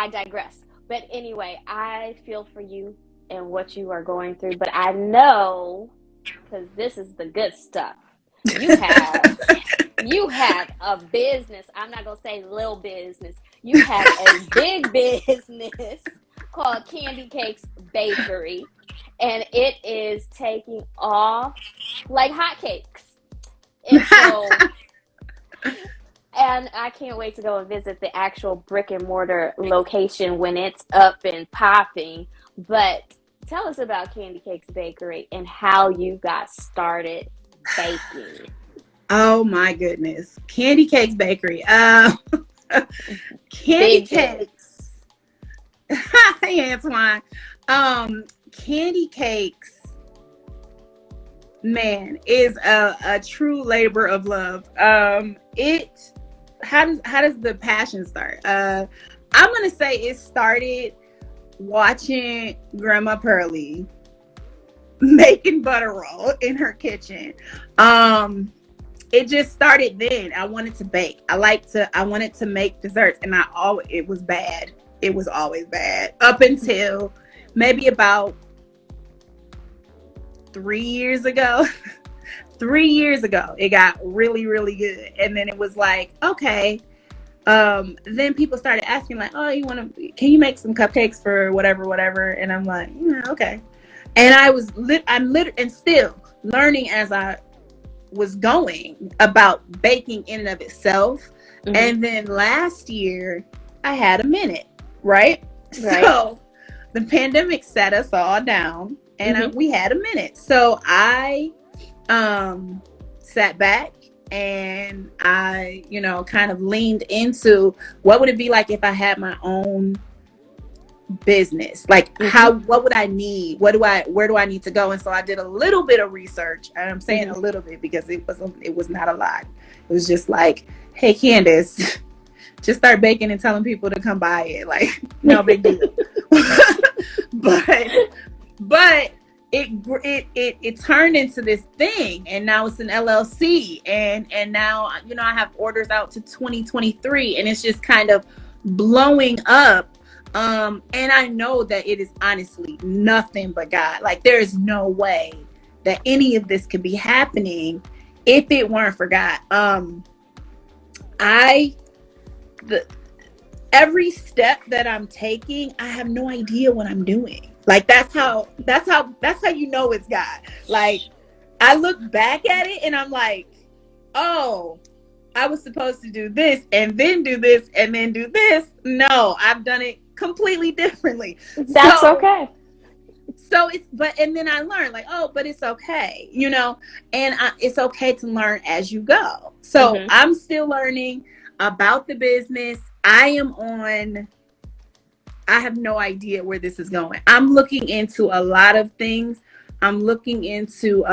I digress. But anyway, I feel for you and what you are going through. But I know, because this is the good stuff. You have you have a business. I'm not gonna say little business. You have a big business called CandiCakes Bakery, and it is taking off like hotcakes. And so, and I can't wait to go and visit the actual brick and mortar location when it's up and popping. But tell us about CandiCakes Bakery and how you got started baking. Oh my goodness. CandiCakes Bakery. Candy Big deal. Cakes. Hey Antoine. Candy Cakes, man, is a true labor of love. It how does the passion start? I'm gonna say it started watching Grandma Pearlie making butter roll in her kitchen. It just started then. I wanted to bake. I wanted to make desserts, and it was bad. It was always bad up until maybe about 3 years ago. 3 years ago, it got really, really good. And then it was like, okay. Then people started asking like, oh, can you make some cupcakes for whatever? And I'm like, yeah, okay. And I'm still learning as I was going about baking in and of itself. Mm-hmm. And then last year I had a minute, right? So the pandemic sat us all down, and we had a minute. So I sat back and I, kind of leaned into what would it be like if I had my own business, like what would I need, where do I need to go? And so I did a little bit of research, and I'm saying a little bit because it was not a lot. It was just like, hey Candis, just start baking and telling people to come buy it, like no big deal. but it turned into this thing, and now it's an LLC, and now I have orders out to 2023, and it's just kind of blowing up. And I know that it is honestly nothing but God. Like, there is no way that any of this could be happening if it weren't for God. Every step that I'm taking, I have no idea what I'm doing. Like, that's how it's God. Like, I look back at it and I'm like, oh, I was supposed to do this and then do this and then do this. No, I've done it completely differently. That's okay. So and then I learned like, oh, but it's okay, and it's okay to learn as you go. So I'm still learning about the business. I have no idea where this is going. I'm looking into a lot of things. I'm looking into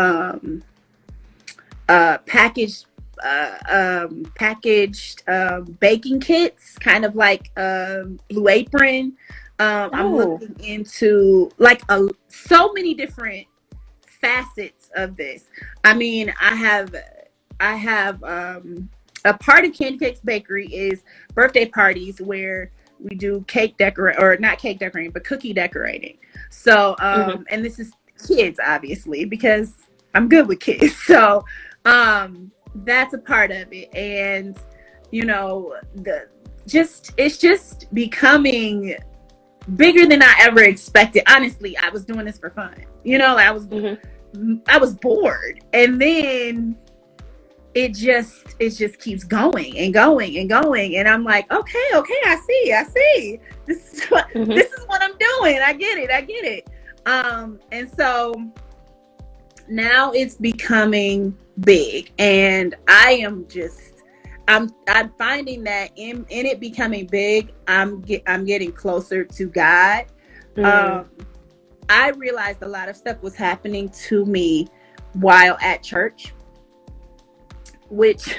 packaged baking kits, kind of like Blue Apron. I'm looking into like so many different facets of this. I mean, I have a part of CandiCakes Bakery is birthday parties where we do cake not cake decorating, but cookie decorating. So, and this is kids, obviously, because I'm good with kids. So, that's a part of it. And, it's just becoming bigger than I ever expected. Honestly, I was doing this for fun. I was bored. And then it just keeps going and going and going. And I'm like, okay, I see. This is what I'm doing. I get it. And so now it's becoming big, and I'm finding that in it becoming big, I'm getting closer to God. I realized a lot of stuff was happening to me while at church, which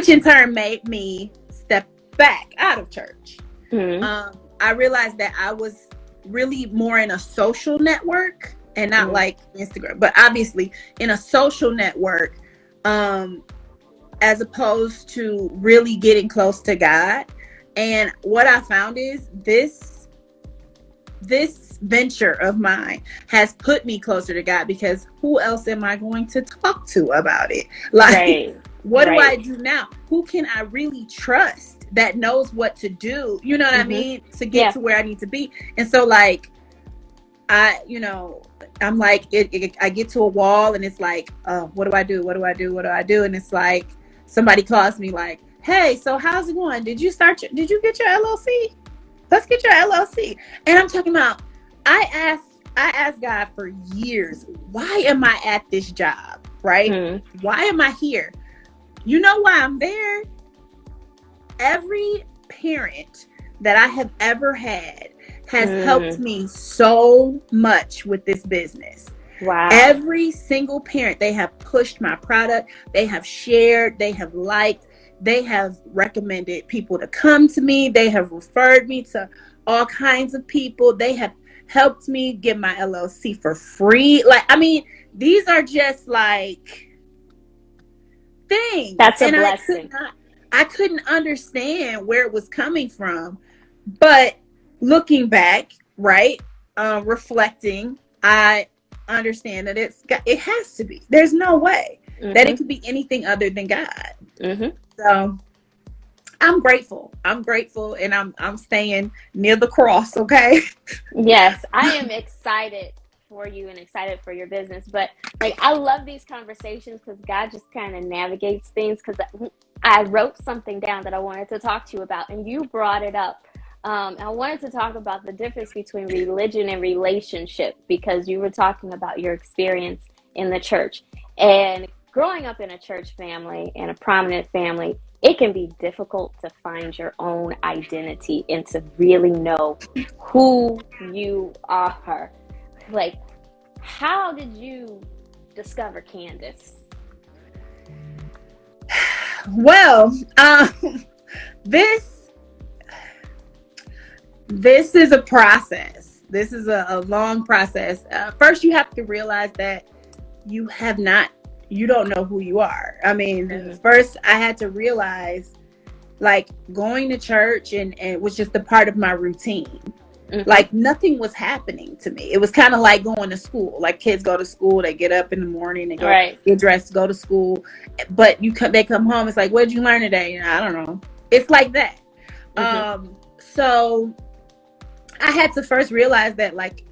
in turn made me step back out of church. I realized that I was really more in a social network and not like Instagram, but obviously in a social network, as opposed to really getting close to God. And what I found is this venture of mine has put me closer to God, because who else am I going to talk to about it? Like, Right. what do I Right. do now? Who can I really trust that knows what to do? You know what I Mhm. mean? To get Yeah. to where I need to be. And so, like, I'm like, I get to a wall and it's like, what do I do? What do I do? What do I do? And it's like, somebody calls me like, hey, so how's it going? Did you get your LLC? Let's get your LLC. And I'm talking about, I asked God for years, why am I at this job? Right? Mm. Why am I here? You know why I'm there? Every parent that I have ever had has helped Mm. me so much with this business. Wow. Every single parent, they have pushed my product, they have shared, they have liked, they have recommended people to come to me, they have referred me to all kinds of people, they have helped me get my LLC for free. Like, I mean, these are just like things. That's a And blessing. I couldn't understand where it was coming from. But looking back, right, reflecting, I understand that it has to be. There's no way that it Mhm. could be anything other than God. Mhm. So I'm grateful. I'm grateful, and I'm staying near the cross. Okay. Yes, I am excited for you and excited for your business. But like, I love these conversations because God just kind of navigates things. Because I wrote something down that I wanted to talk to you about, and you brought it up. I wanted to talk about the difference between religion and relationship, because you were talking about your experience in the church and growing up in a church family and a prominent family. It can be difficult to find your own identity and to really know who you are. Like, how did you discover Candis? Well, this this is a process. This is a long process. First, you have to realize that you have not, you don't know who you are. I mean, Mm-hmm. first I had to realize, like, going to church and was just a part of my routine. Mm-hmm. Like, nothing was happening to me. It was kind of like going to school. Like, kids go to school, they get up in the morning, they go Right. get dressed, go to school. But they come home, it's like, what did you learn today? I don't know. It's like that. Mm-hmm. So I had to first realize that, like,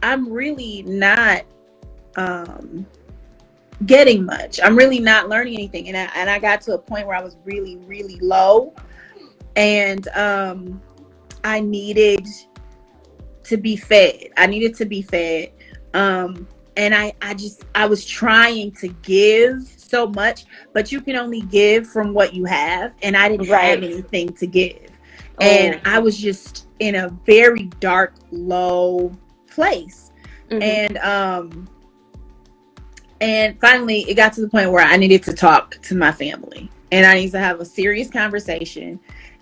I'm really not um getting much. I'm really not learning anything. And I got to a point where I was really, really low. And I needed to be fed. I needed to be fed. And I was trying to give so much, but you can only give from what you have. And I didn't have Right. anything to give. And Oh. I was just in a very dark, low place. Mm-hmm. And finally, it got to the point where I needed to talk to my family, and I needed to have a serious conversation.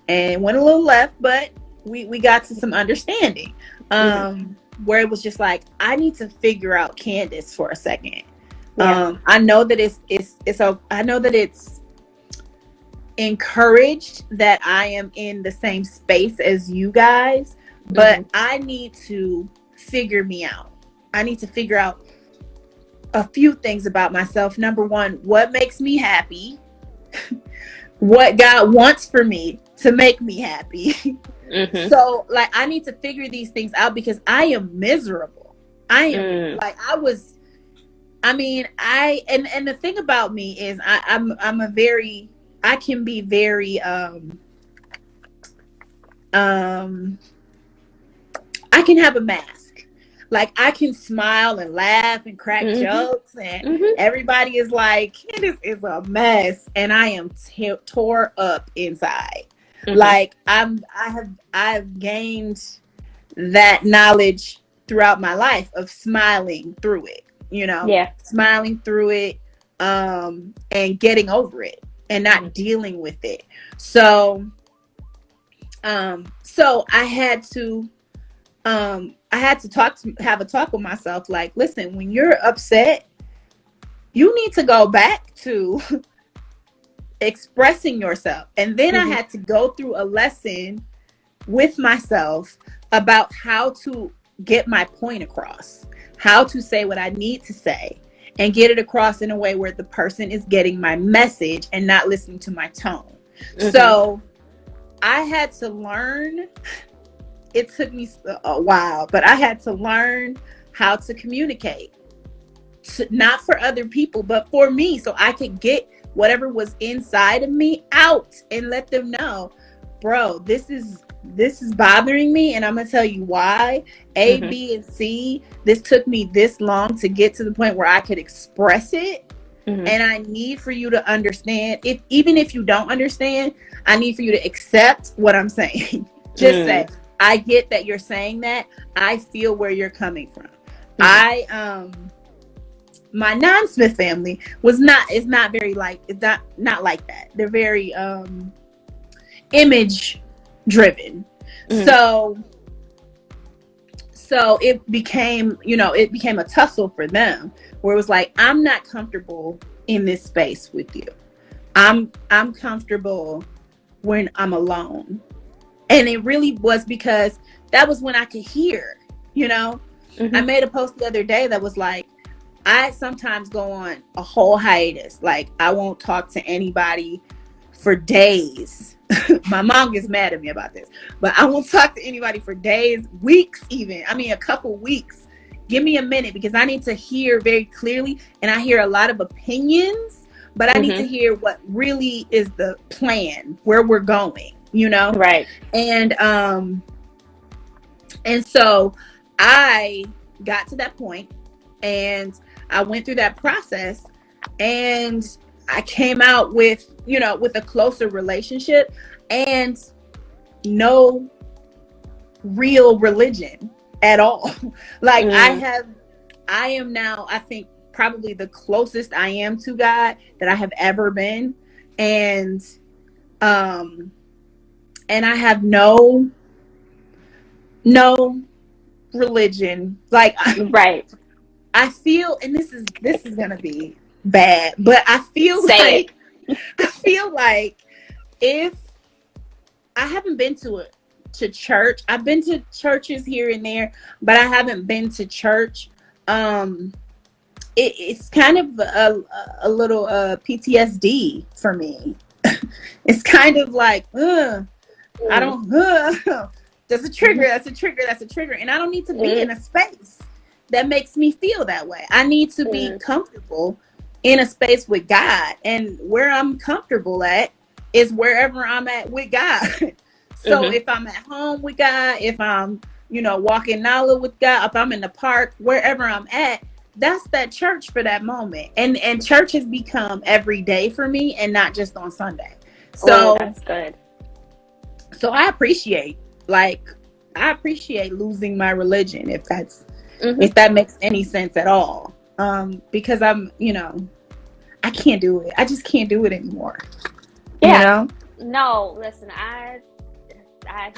And went a little left, but we got to some understanding. Mm-hmm. Where it was just like, I need to figure out Candis for a second. Yeah. I know that I know that it's encouraged that I am in the same space as you guys, Mm-hmm. but I need to figure me out. I need to figure out a few things about myself. Number one, what makes me happy? What God wants for me to make me happy. Mm-hmm. So, like, I need to figure these things out because I am miserable. I am Mm. like, I mean, and the thing about me is I'm a very, I can be very I can have a mask. Like, I can smile and laugh and crack Mm-hmm. jokes, and Mm-hmm. everybody is like, "This is a mess," and I am tore up inside. Mm-hmm. Like, I've gained that knowledge throughout my life of smiling through it. Yeah. Smiling through it, and getting over it and not Mm-hmm. dealing with it. So, so I had to have a talk with myself. Like, listen, when you're upset, you need to go back to expressing yourself. And then I Mm-hmm. had to go through a lesson with myself about how to get my point across, how to say what I need to say, and get it across in a way where the person is getting my message and not listening to my tone. Mm-hmm. So I had to learn. It took me a while, but I had to learn how to communicate, not for other people, but for me, so I could get whatever was inside of me out and let them know, bro, this is bothering me, and I'm gonna tell you why. A, Mm-hmm. B, and C. This took me this long to get to the point where I could express it. Mm-hmm. And I need for you to understand. If even if you don't understand, I need for you to accept what I'm saying. Just say, I get that you're saying that. I feel where you're coming from. Mm-hmm. My non-Smith family is not very like, it's not like that. They're very image driven. Mm-hmm. So it became a tussle for them, where it was like, I'm not comfortable in this space with you. I'm comfortable when I'm alone. And it really was because that was when I could hear, Mm-hmm. I made a post the other day that was like, I sometimes go on a whole hiatus. Like, I won't talk to anybody for days. My mom gets mad at me about this, but I won't talk to anybody for days, weeks even. I mean, a couple weeks. Give me a minute, because I need to hear very clearly. And I hear a lot of opinions, but I need to hear what really is the plan, where we're going, Right. And so I got to that point, and I went through that process, and I came out with a closer relationship and no real religion at all. Like, I am now, I think, probably the closest I am to God that I have ever been. And I have no religion. Like, Right. I feel, and this is gonna be bad, but I feel like if I haven't been to church, I've been to churches here and there, but I haven't been to church. It's kind of a little PTSD for me. It's kind of like, I don't. That's a trigger. That's a trigger. That's a trigger. And I don't need to be in a space that makes me feel that way. I need to be comfortable in a space with God, and where I'm comfortable at is wherever I'm at with God. So if I'm at home with God, if I'm, walking Nala with God, if I'm in the park, wherever I'm at, that's that church for that moment. And church has become every day for me, and not just on Sunday. So that's good. So I appreciate losing my religion, if that makes any sense at all. Because I'm, I can't do it. I just can't do it anymore. Yeah. No, listen, I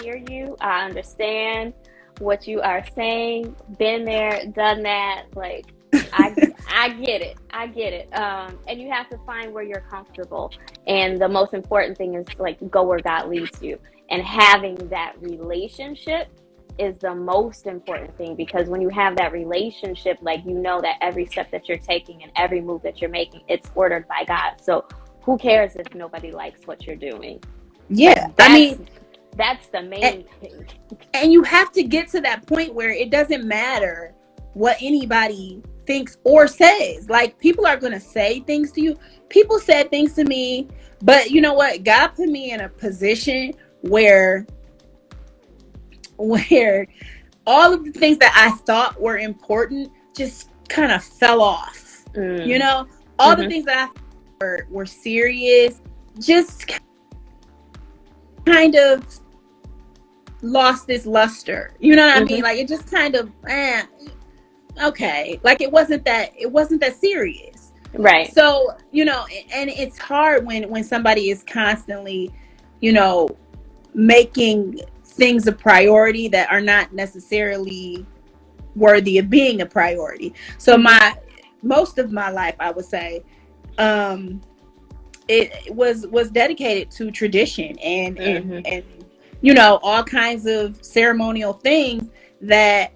hear you. I understand what you are saying. Been there, done that. Like, I get it. I get it. And you have to find where you're comfortable. And the most important thing is, like, go where God leads you. And having that relationship is the most important thing, because when you have that relationship, like, that every step that you're taking and every move that you're making, it's ordered by God. So who cares if nobody likes what you're doing? Yeah. That's the main thing. And you have to get to that point where it doesn't matter what anybody thinks or says. Like, people are going to say things to you. People said things to me, but you know what? God put me in a position where all of the things that I thought were important just kind of fell off. All the things that I thought were serious just kind of lost its luster. You know what I mean? Like, it just kind of okay. Like, it wasn't that serious. Right. So, and it's hard when somebody is constantly, making things a priority that are not necessarily worthy of being a priority. So most of my life, I would say, it was dedicated to tradition and all kinds of ceremonial things that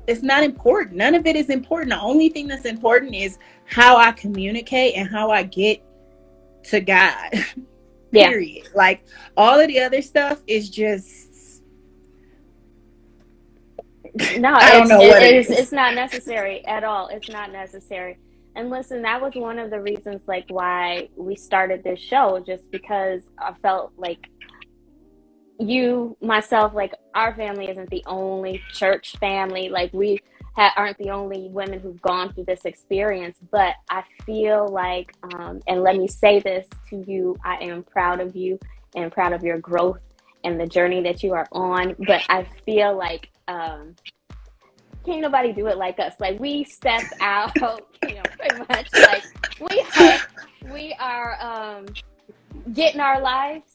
it's not important. None of it is important. The only thing that's important is how I communicate and how I get to God. Period. Like all of the other stuff is just No, I don't know what it is. it's not necessary at all. It's not necessary. And listen, that was one of the reasons like why we started this show, just because I felt like you, myself, like our family isn't the only church family. Like we aren't the only women who've gone through this experience. But I feel like, and let me say this to you, I am proud of you and proud of your growth and the journey that you are on. But I feel like can't nobody do it like us. Like we step out, pretty much like we are getting our lives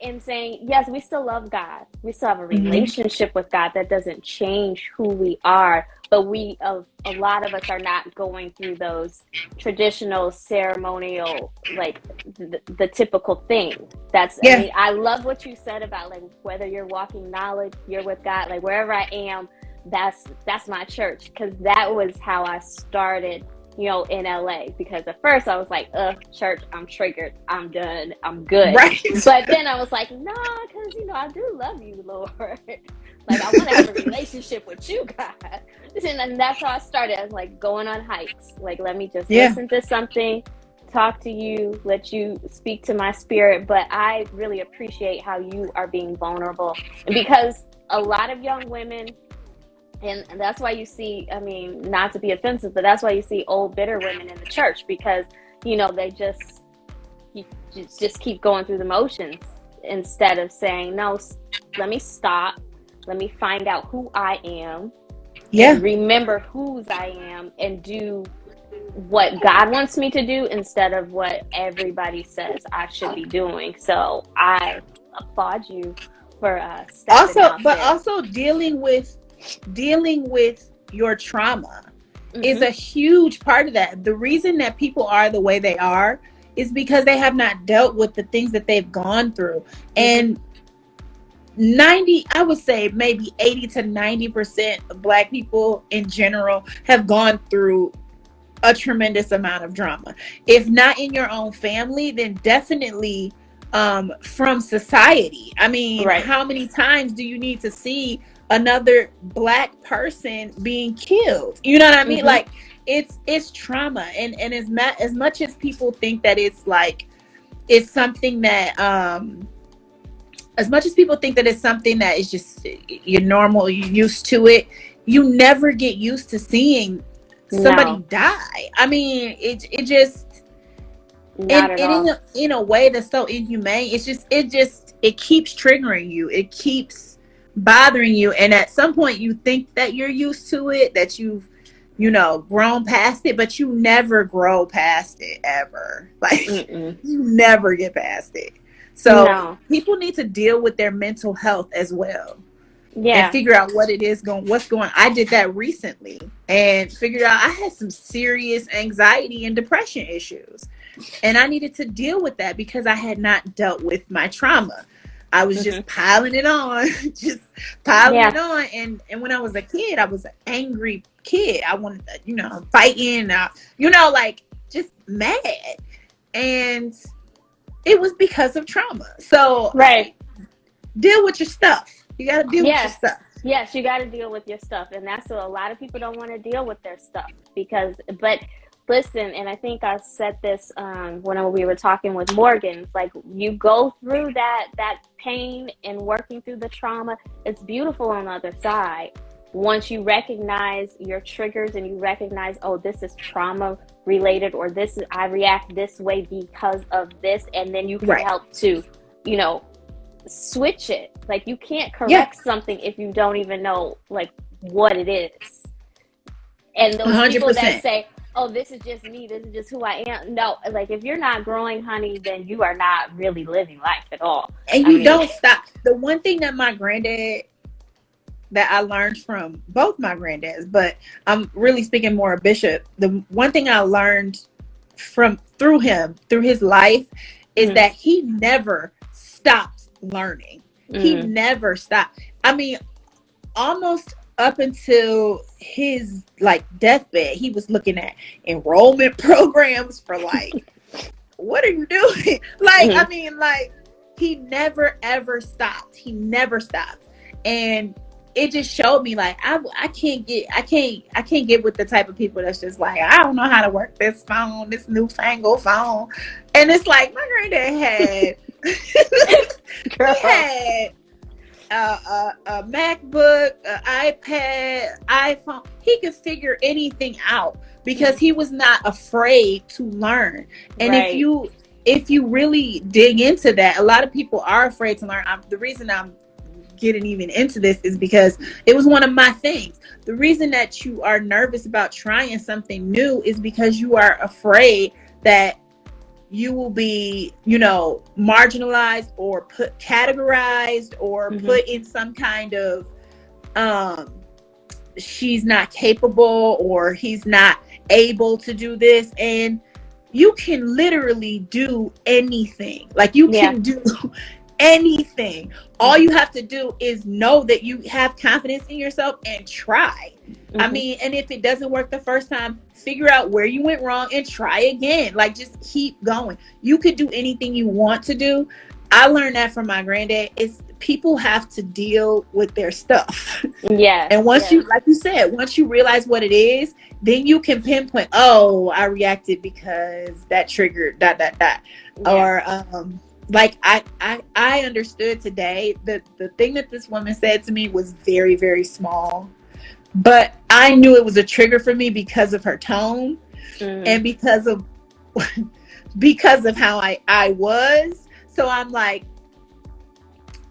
and saying, yes, we still love God. We still have a relationship with God. That doesn't change who we are. But a lot of us are not going through those traditional ceremonial, like the typical thing. I mean, I love what you said about like, whether you're walking knowledge, you're with God, like wherever I am, that's my church. Cause that was how I started, in LA, because at first I was like, church, I'm triggered. I'm done. I'm good. Right. But then I was like, nah, cause I do love you, Lord. Like I want to have a relationship with you, God. And that's how I started. I was like going on hikes. Like, let me just listen to something, talk to you, let you speak to my spirit. But I really appreciate how you are being vulnerable. And because a lot of young women, and that's why you see, I mean, not to be offensive, but that's why you see old, bitter women in the church, because, they just keep going through the motions instead of saying, no, let me stop. Let me find out who I am. And remember whose I am and do what God wants me to do instead of what everybody says I should be doing. So I applaud you for stepping out there. Also dealing with your trauma is a huge part of that. The reason that people are the way they are is because they have not dealt with the things that they've gone through. And I would say maybe 80 to 90% of Black people in general have gone through a tremendous amount of drama. If not in your own family, then definitely from society. I mean, how many times do you need to see another Black person being killed? You know what I mean? Like it's trauma, and as much as people think that it's like it's something that as much as people think that it's something that is just you're normal, you're used to it, you never get used to seeing somebody die. I mean, it just in a way that's so inhumane. It keeps triggering you. It keeps bothering you, and at some point you think that you're used to it, that you've grown past it, but you never grow past it ever. Like you never get past it. So people need to deal with their mental health as well. And figure out what it is what's going. I did that recently and figured out I had some serious anxiety and depression issues. And I needed to deal with that because I had not dealt with my trauma. I was just piling it on, it on. And when I was a kid, I was an angry kid. I wanted to, fighting, like just mad. And it was because of trauma. So deal with your stuff. You got to deal with your stuff. Yes, you got to deal with your stuff. And that's what a lot of people don't want to deal with their stuff but listen, and I think I said this when we were talking with Morgan, like you go through that pain and working through the trauma, it's beautiful on the other side. Once you recognize your triggers and you recognize, oh, this is trauma related, or I react this way because of this, and then you can help to, switch it. Like you can't correct something if you don't even know like what it is. And those 100%. People that say, oh, this is just me, this is just who I am. No, like if you're not growing, honey, then you are not really living life at all. And you don't stop. The one thing that my granddad, that I learned from both my granddads, but I'm really speaking more of Bishop. The one thing I learned through his life, is that he never stopped learning. He Mm. never stopped. I mean, almost up until his like deathbed, he was looking at enrollment programs for like, what are you doing? Like, I Mm. mean, like, he never ever stopped. He never stopped. And it just showed me like I can't get with the type of people that's just like, I don't know how to work this phone, this newfangled phone. And it's like my granddad had he Girl. had a MacBook, an iPad, iPhone. He could figure anything out because Mm. he was not afraid to learn. And Right. if you really dig into that, a lot of people are afraid to learn. The reason I'm getting even into this is because it was one of my things. The reason that you are nervous about trying something new is because you are afraid that you will be, marginalized or put categorized or Mm-hmm. put in some kind of um she's not capable or he's not able to do this. And you can literally do anything. Like, you Yeah. can do anything. All Mm-hmm. you have to do is know that you have confidence in yourself and try. I Mm-hmm. mean, and if it doesn't work the first time, figure out where you went wrong and try again. Like, just keep going. You could do anything you want to do. I learned that from my granddad. It's people have to deal with their stuff. Yes. And once Yes. you, like you said, once you realize what it is, then you can pinpoint, oh, I reacted because that triggered dot dot dot. Yeah. Or like I understood today that the thing that this woman said to me was very, very small. But I knew it was a trigger for me because of her tone Mm. and because of because of how I was. So I'm like,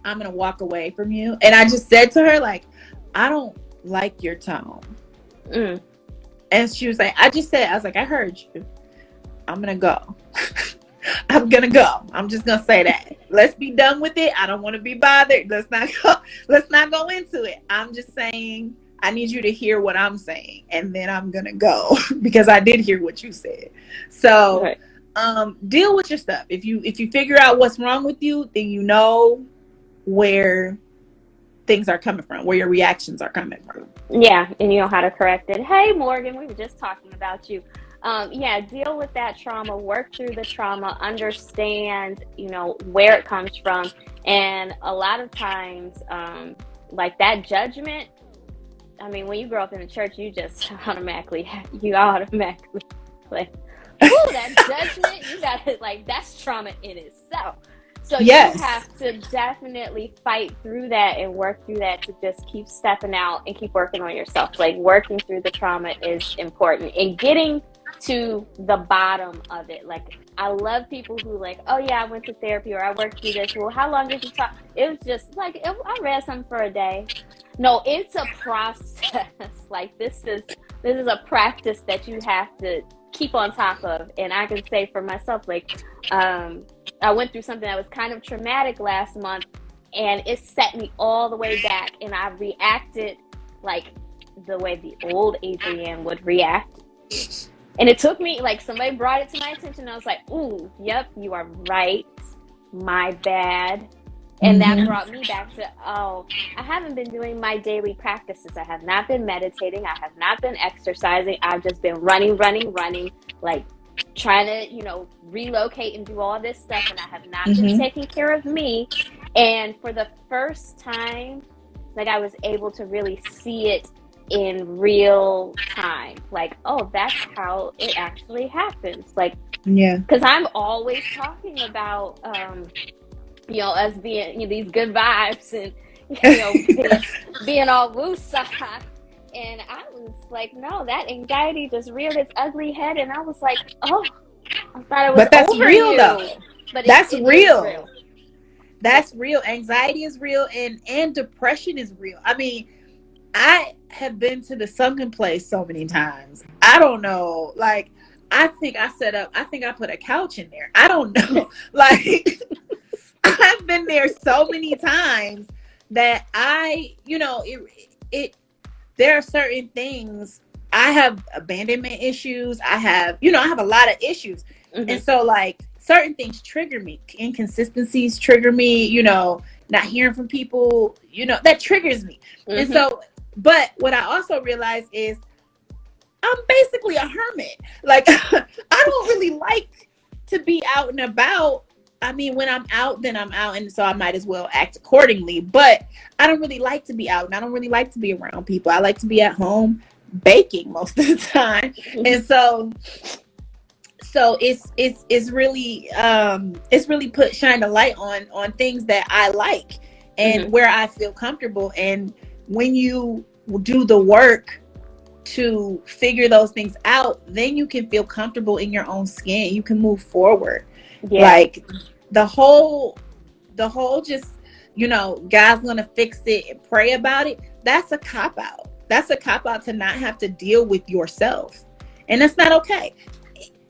I'm gonna walk away from you. And I just said to her, like, I don't like your tone. Mm. And she was like, I was like, I heard you. I'm gonna go. I'm gonna go. I'm just gonna say that. Let's be done with it. I don't want to be bothered. Let's not go into it. I'm just saying I need you to hear what I'm saying. And then I'm gonna go because I did hear what you said. So Right. deal with your stuff. If you figure out what's wrong with you, then you know where things are coming from, where your reactions are coming from. Yeah, and you know how to correct it. Hey, Morgan, we were just talking about you. Yeah, deal with that trauma, work through the trauma, understand, where it comes from. And a lot of times, like that judgment, I mean, when you grow up in the church, you automatically like, whoo, that judgment, you got to, like, that's trauma in itself. So you Yes. have to definitely fight through that and work through that to just keep stepping out and keep working on yourself. Like, working through the trauma is important and getting to the bottom of it. Like, I love people who like, oh yeah, I went to therapy or I worked through this. Well, how long did you talk? It was just like, I read something for a day. No, it's a process. Like, this is a practice that you have to keep on top of. And I can say for myself, like, I went through something that was kind of traumatic last month, and it set me all the way back, and I reacted like the way the old Adrienne would react. And it took me, like, somebody brought it to my attention. I was like, ooh, yep, you are right. My bad. And that Mm-hmm. brought me back to, oh, I haven't been doing my daily practices. I have not been meditating. I have not been exercising. I've just been running, running, running, like trying to, relocate and do all this stuff. And I have not been Mm-hmm. taking care of me. And for the first time, like, I was able to really see it in real time. Like, oh, that's how it actually happens. Like, Yeah. because I'm always talking about, us being, these good vibes and, being all woosah. And I was like, no, that anxiety just reared its ugly head. And I was like, oh, I thought it was But that's over real though. you. But it, That's it is real. real. It, That's real. Anxiety is real and depression is real. I mean, I have been to the sunken place so many times. I don't know. Like, I think I put a couch in there. I don't know. Like, I've been there so many times that there are certain things. I have abandonment issues. I have a lot of issues. And mm-hmm. so, like, certain things trigger me. Inconsistencies trigger me, not hearing from people, that triggers me. And so, but what I also realize is I'm basically a hermit. Like, I don't really like to be out and about. I mean, when I'm out, then I'm out. And so I might as well act accordingly. But I don't really like to be out, and I don't really like to be around people. I like to be at home baking most of the time. And so it's really shine a light on things that I like and where I feel comfortable. And when you do the work to figure those things out, then you can feel comfortable in your own skin. You can move forward. Like the whole just, God's gonna fix it and pray about it. That's a cop out. That's a cop out to not have to deal with yourself. And that's not okay.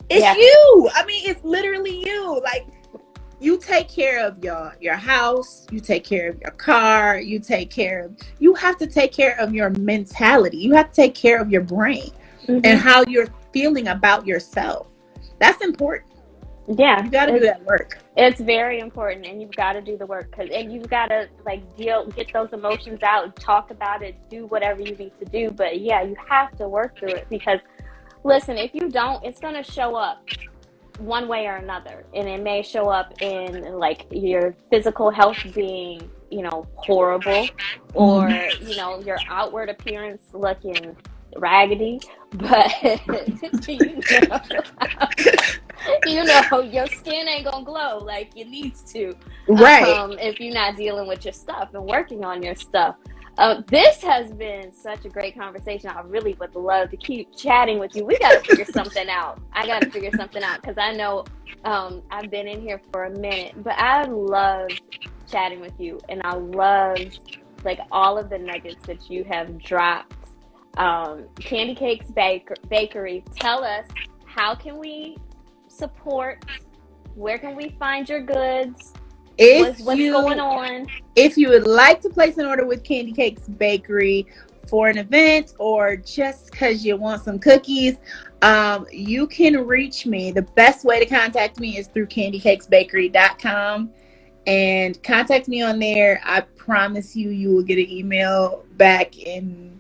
It's you. I mean, it's literally you. Like, you take care of your house, you take care of your car, you have to take care of your mentality. You have to take care of your brain and how you're feeling about yourself. That's important. Yeah. You got to do that work. It's very important, and you've got to do the work, and you've got to get those emotions out, talk about it, do whatever you need to do. But yeah, you have to work through it, because listen, if you don't, it's going to show up one way or another, and it may show up in your physical health being horrible, or your outward appearance looking raggedy, but your skin ain't gonna glow like it needs to, right? If you're not dealing with your stuff and working on your stuff. This has been such a great conversation. I really would love to keep chatting with you. We got to figure something out. I got to figure something out, because I know I've been in here for a minute, but I love chatting with you, and I love all of the nuggets that you have dropped. CandiCakes Bakery, tell us, how can we support? Where can we find your goods? What's going on? If you would like to place an order with CandiCakes Bakery for an event, or just because you want some cookies, you can reach me. The best way to contact me is through candicakesbakery.com, and contact me on there. I promise you will get an email back in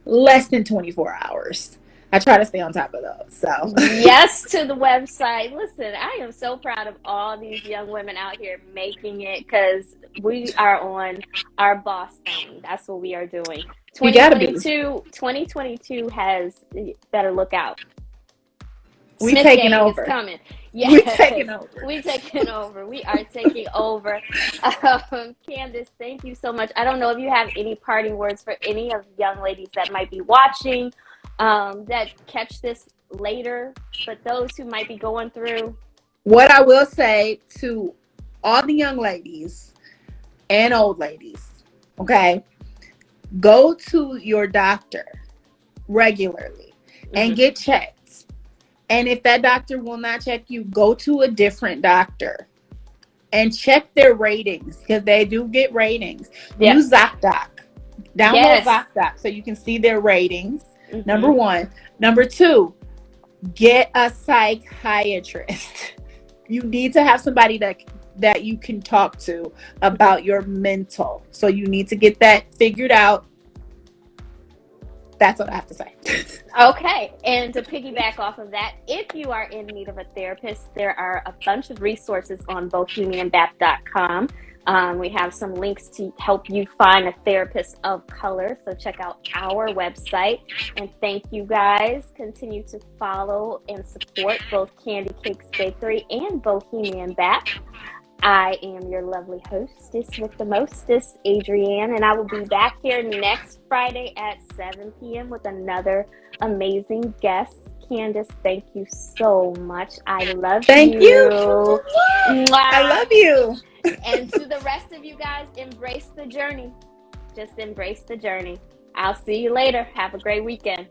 less than 24 hours. I try to stay on top of those. So yes to the website. Listen, I am so proud of all these young women out here making it, because we are on our boss thing. That's what we are doing. 2022 has, better look out. We taking over. Is coming. Yes. We taking over. We taking over. We are taking over. Candis, thank you so much. I don't know if you have any parting words for any of the young ladies that might be watching, that catch this later, but those who might be going through. What I will say to all the young ladies and old ladies, okay, go to your doctor regularly and get checked. And if that doctor will not check you, go to a different doctor and check their ratings, because they do get ratings. Use ZocDoc. Download ZocDoc so you can see their ratings. Number one. Number two, get a psychiatrist. You need to have somebody that you can talk to about your mental. So you need to get that figured out. That's what I have to say. Okay. And to piggyback off of that, if you are in need of a therapist, there are a bunch of resources on bohemianbap.com. We have some links to help you find a therapist of color. So check out our website. And thank you guys. Continue to follow and support both CandiCakes Bakery and Bohemian Bap. I am your lovely hostess with the mostest, Adrienne, and I will be back here next Friday at 7 p.m. with another amazing guest. Candis, thank you so much. I love you. Thank you. I love you. And to the rest of you guys, embrace the journey. Just embrace the journey. I'll see you later. Have a great weekend.